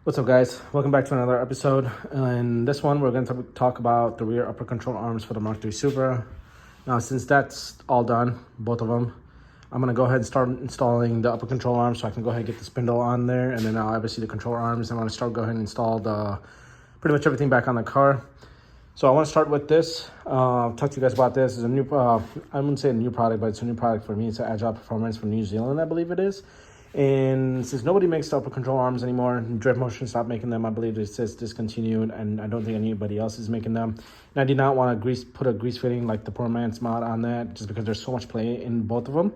What's up, guys? Welcome back to another episode. In this one, we're going to talk about the rear upper control arms for the MK3 Supra. Now, since that's all done, both of them, I'm going to go ahead and start installing the upper control arms so I can go ahead and get the spindle on there. And then obviously the control arms. I'm going to start go ahead and install pretty much everything back on the car. So I want to start with this. Talk to you guys about this. It's a new, I wouldn't say a new product, but it's a new product for me. It's an Agile Performance from New Zealand, I believe it is. And since nobody makes the upper control arms anymore, Drift Motion stopped making them. I believe it says discontinued, and I don't think anybody else is making them. And I did not want to put a grease fitting like the poor man's mod on that, just because there's so much play in both of them.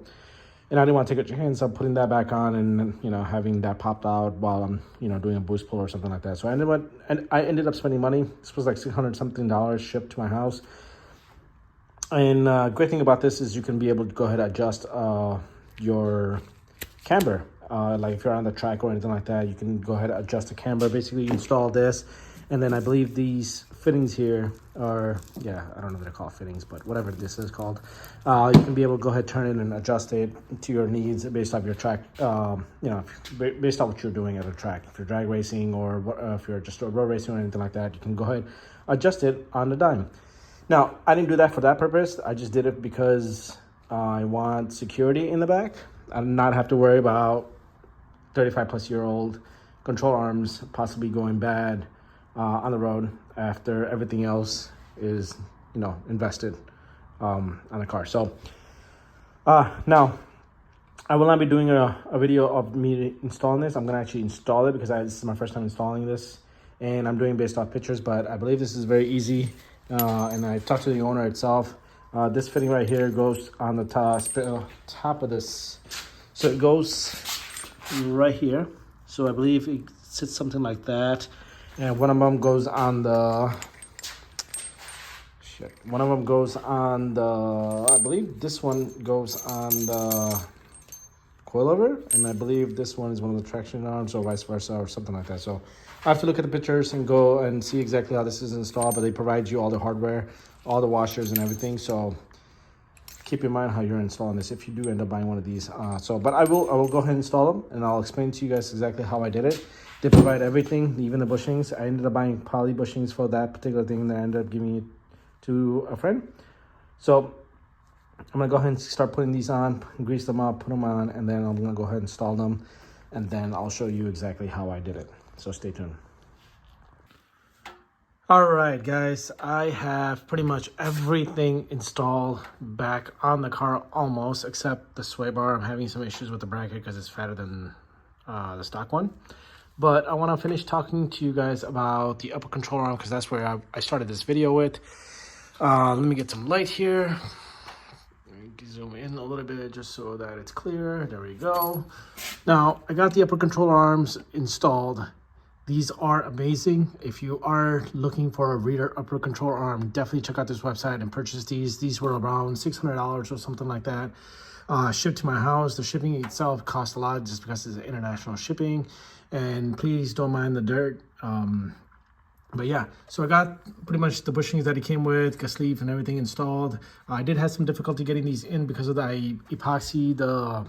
And I didn't want to take a chance of putting that back on and having that popped out while I'm doing a boost pull or something like that. So I ended up spending money. This was like $600 something shipped to my house. And great thing about this is you can be able to go ahead and adjust your camber. Like if you're on the track or anything like that, you can go ahead and adjust the camber. Basically, you install this, and then I believe these fittings here are, I don't know if they're called fittings, but whatever this is called, you can be able to go ahead, turn it and adjust it to your needs based off your track, based on what you're doing at a track. If you're drag racing or if you're just road racing or anything like that, you can go ahead, adjust it on the dime. Now, I didn't do that for that purpose. I just did it because I want security in the back. I do not have to worry about 35-plus-year-old control arms possibly going bad on the road after everything else is, invested on the car. So now I will not be doing a video of me installing this. I'm going to actually install it because this is my first time installing this, and I'm doing based off pictures, but I believe this is very easy. And I talked to the owner itself. This fitting right here goes on the top of this. So it goes right here. So I believe it sits something like that. And one of them goes on the, I believe this one goes on the coilover. And I believe this one is one of the traction arms or vice versa or something like that. So I have to look at the pictures and go and see exactly how this is installed. But they provide you all the hardware, all the washers and everything. So keep in mind how you're installing this if you do end up buying one of these. But I will go ahead and install them, and I'll explain to you guys exactly how I did it. They provide everything, even the bushings. I ended up buying poly bushings for that particular thing that I ended up giving it to a friend. So I'm gonna go ahead and start putting these on, grease them up, put them on, and then I'm gonna go ahead and install them, and then I'll show you exactly how I did it. So stay tuned. All right, guys, I have pretty much everything installed back on the car almost, except the sway bar. I'm having some issues with the bracket because it's fatter than the stock one. But I want to finish talking to you guys about the upper control arm because that's where I started this video with. Let me get some light here. Zoom in a little bit just so that it's clear. There we go. Now, I got the upper control arms installed. These are amazing. If you are looking for a rear upper control arm, definitely check out this website and purchase these. These were around $600 or something like that. Shipped to my house. The shipping itself cost a lot just because it's international shipping. And please don't mind the dirt. But yeah, so I got pretty much the bushings that it came with, the sleeve and everything installed. I did have some difficulty getting these in because of the epoxy, the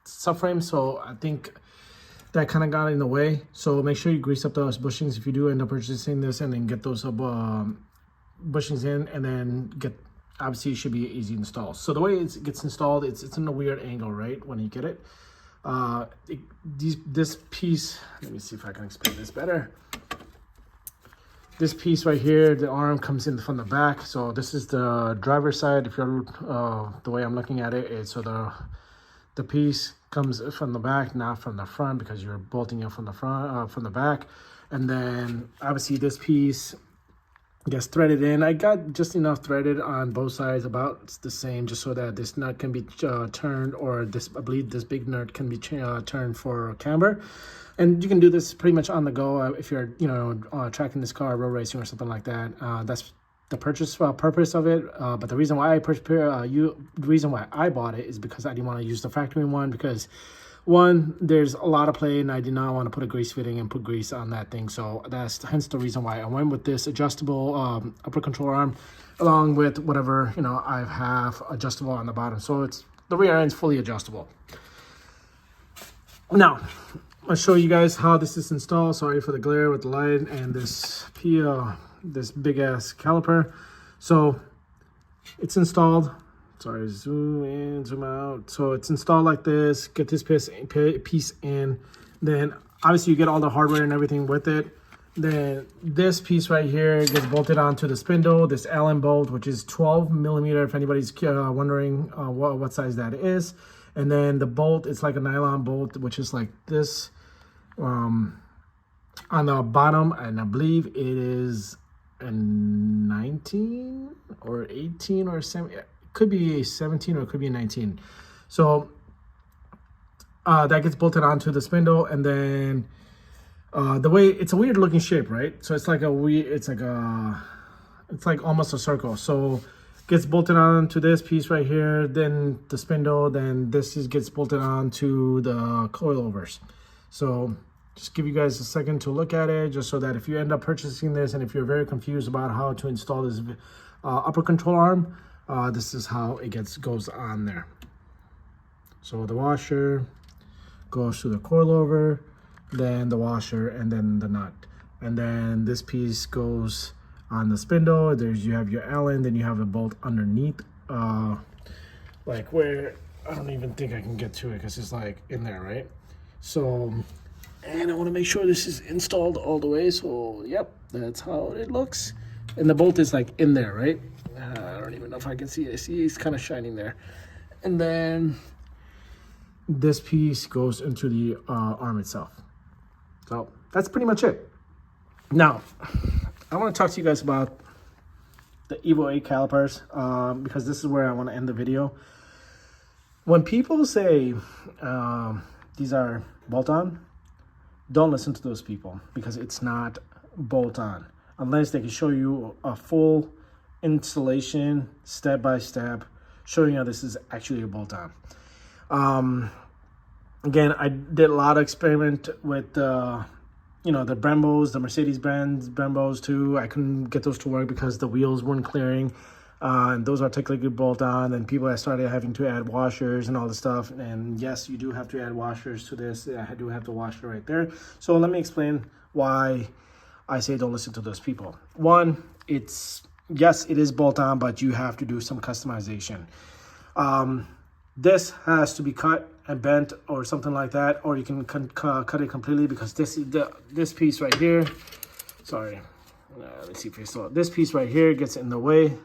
subframe. So I think that kind of got in the way. So make sure you grease up those bushings if you do end up purchasing this, and then get those bushings in, and then obviously it should be easy install. So the way it gets installed, it's in a weird angle, right, when you get it. This piece, let me see if I can explain this better. This piece right here, the arm comes in from the back. So this is the driver's side. If you're the way I'm looking at it, so the piece comes from the back, not from the front, because you're bolting it from the front, from the back. And then obviously this piece gets threaded in. I got just enough threaded on both sides, about the same, just so that this nut can be turned, or this, I believe this big nut can be turned for camber. And you can do this pretty much on the go if you're, tracking this car, road racing or something like that. That's the purpose of it. But the reason why I bought it is because I didn't want to use the factory one, because one, there's a lot of play and I did not want to put a grease fitting and put grease on that thing. So that's hence the reason why I went with this adjustable upper control arm, along with whatever I have adjustable on the bottom. So it's the rear end's fully adjustable. Now, I'll show you guys how this is installed. Sorry for the glare with the light and this big ass caliper. So it's installed. Sorry, zoom in, zoom out. So it's installed like this. Get this piece in. Then obviously you get all the hardware and everything with it. Then this piece right here gets bolted onto the spindle. This Allen bolt, which is 12 millimeter, if anybody's wondering what size that is. And then the bolt, it's like a nylon bolt, which is like this on the bottom, and I believe it is a 19 or 18 or 7. It could be a 17 or it could be a 19. So that gets bolted onto the spindle, and then the way it's a weird looking shape, right? So it's like it's like almost a circle. So gets bolted onto this piece right here, then the spindle, then this gets bolted onto the coilovers. So just give you guys a second to look at it, just so that if you end up purchasing this and if you're very confused about how to install this upper control arm, this is how it goes on there. So the washer goes to the coilover, then the washer, and then the nut. And then this piece goes on the spindle. You have your Allen, then you have a bolt underneath, like where I don't even think I can get to it because it's like in there, right? So, and I want to make sure this is installed all the way. So yep, that's how it looks. And the bolt is like in there, right? I don't even know if I can see it. See, it's kind of shining there. And then this piece goes into the arm itself. So that's pretty much it. Now, I want to talk to you guys about the Evo8 calipers because this is where I want to end the video. When people say these are bolt-on, don't listen to those people because it's not bolt-on unless they can show you a full installation step-by-step showing you how this is actually a bolt-on. Again, I did a lot of experiment with the Brembos, the Mercedes-Benz Brembos too. I couldn't get those to work because the wheels weren't clearing. And those are technically bolt-on. And people started having to add washers and all the stuff. And yes, you do have to add washers to this. I do have the washer right there. So let me explain why I say don't listen to those people. One, yes, it is bolt-on, but you have to do some customization. This has to be cut and bent or something like that, or you can cut it completely because this piece right here, sorry, let's see if I saw this piece right here gets in the way.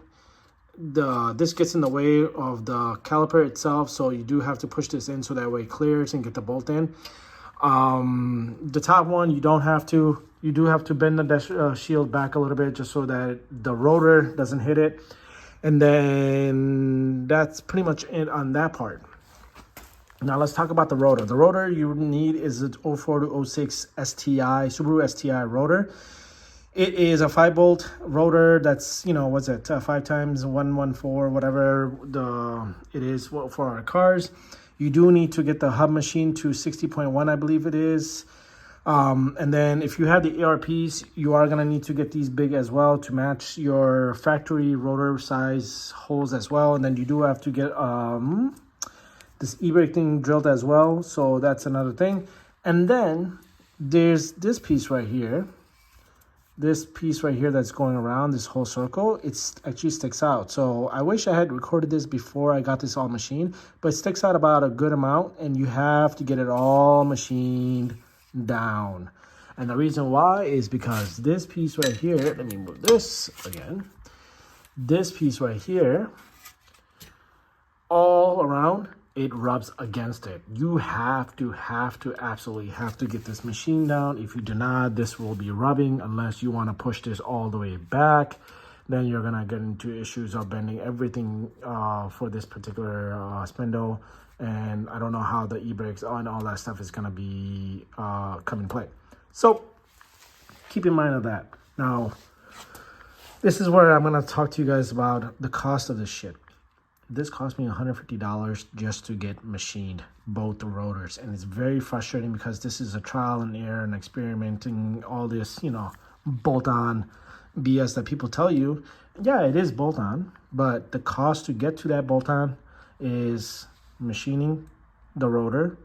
This gets in the way of the caliper itself, so you do have to push this in so that way it clears and get the bolt in. The top one you don't have to. You do have to bend the shield back a little bit just so that the rotor doesn't hit it. And then that's pretty much it on that part. Now let's talk about the rotor. The rotor you need is a 04 to 06 STI, Subaru STI rotor. It is a 5-bolt rotor that's, what's it, 5 times 114, whatever it is for our cars. You do need to get the hub machine to 60.1, I believe it is. And then if you have the ARPs, you are going to need to get these big as well to match your factory rotor size holes as well. And then you do have to get this e-brake thing drilled as well. So that's another thing. And then there's this piece right here. This piece right here that's going around this whole circle, it actually sticks out. So I wish I had recorded this before I got this all machined, but it sticks out about a good amount and you have to get it all machined down. And the reason why is because this piece right here, let me move this again. This piece right here, all around, it rubs against it. You absolutely have to get this machine down. If you do not, this will be rubbing unless you want to push this all the way back. Then you're gonna get into issues of bending everything for this particular spindle. And I don't know how the e-brakes and all that stuff is gonna be come in play. So keep in mind of that. Now, this is where I'm gonna talk to you guys about the cost of this shit. This cost me $150 just to get machined, both the rotors. And it's very frustrating because this is a trial and error and experimenting all this, bolt-on BS that people tell you. Yeah, it is bolt-on, but the cost to get to that bolt-on is machining the rotor,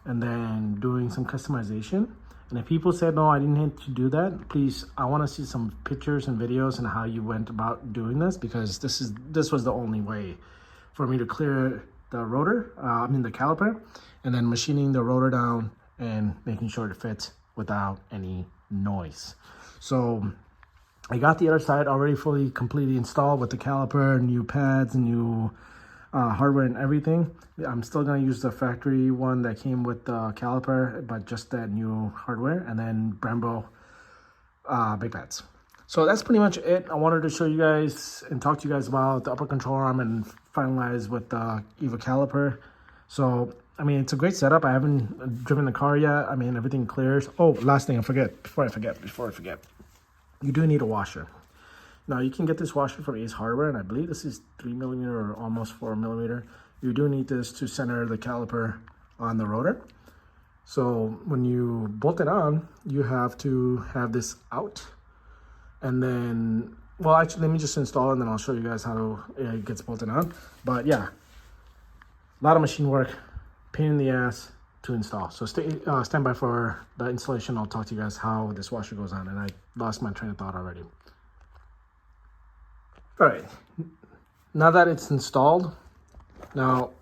and then doing some customization. And if people said, no, I didn't need to do that, please, I want to see some pictures and videos and how you went about doing this, because this was the only way for me to clear the rotor, the caliper, and then machining the rotor down and making sure it fits without any noise. So I got the other side already fully completely installed with the caliper, new pads, new hardware and everything. I'm still going to use the factory one that came with the caliper, but just that new hardware, and then Brembo brake pads. So that's pretty much it. I wanted to show you guys and talk to you guys about the upper control arm and finalize with the Evo caliper. So, I mean, it's a great setup. I haven't driven the car yet. I mean, everything clears. Oh, last thing before I forget, you do need a washer. Now, you can get this washer from Ace Hardware, and I believe this is 3mm or almost 4mm. You do need this to center the caliper on the rotor. So when you bolt it on, you have to have this out. And then, well, actually, let me just install it, and then I'll show you guys how it gets bolted on. But yeah, a lot of machine work, pain in the ass to install. So stand by for the installation. I'll talk to you guys how this washer goes on, and I lost my train of thought already. All right, now that it's installed, now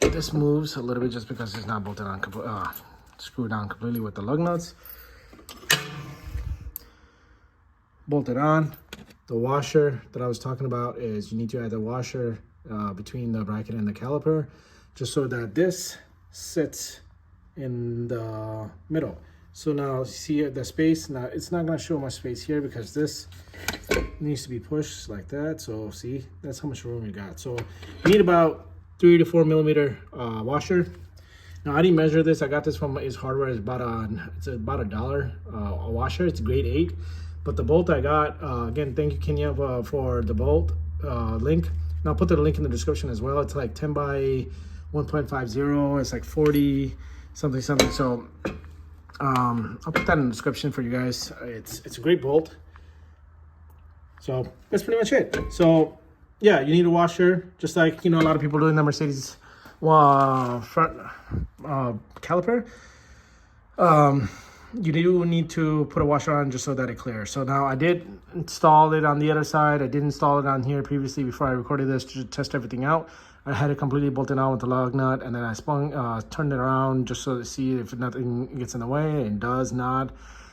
this moves a little bit just because it's not bolted on, screwed down completely with the lug nuts. Bolted on. The washer that I was talking about is you need to add the washer between the bracket and the caliper, just so that this sits in the middle. So now see the space. Now it's not going to show much space here because this needs to be pushed like that. So see, that's how much room you got. So you need about 3 to 4mm washer. Now I didn't measure this. I got this from Ace Hardware. It's about $1 a washer. It's grade 8. But the bolt I got, again, thank you Kenya for the bolt link. And I'll put the link in the description as well. It's like 10 by 1.50. It's like 40 something. So I'll put that in the description for you guys. It's a great bolt. So that's pretty much it. So yeah, you need a washer, just like, you know, a lot of people doing the Mercedes front caliper. You do need to put a washer on just so that it clears. So now I did install it on the other side. I did install it on here previously before I recorded this to test everything out. I had it completely bolted on with the lug nut, and then I turned it around just so to see if nothing gets in the way. It does not.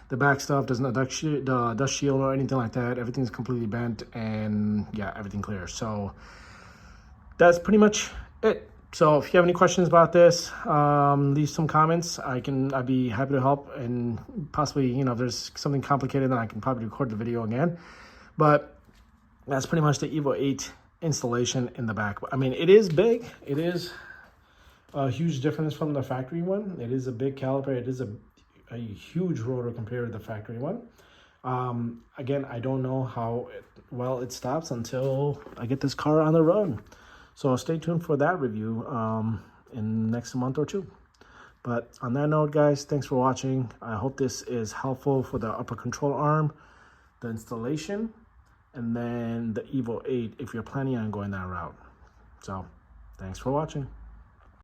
The back stuff does not, the dust shield or anything like that. Everything's completely bent, and yeah, everything clears. So that's pretty much it. So if you have any questions about this, leave some comments. I'd be happy to help, and possibly, you know, if there's something complicated, then I can probably record the video again. But that's pretty much the Evo8 installation in the back. I mean, it is big. It is a huge difference from the factory one. It is a big caliper. It is a huge rotor compared to the factory one. Again, I don't know how well it stops until I get this car on the road. So stay tuned for that review in the next month or two. But on that note, guys, thanks for watching. I hope this is helpful for the upper control arm, the installation, and then the Evo8 if you're planning on going that route. So thanks for watching.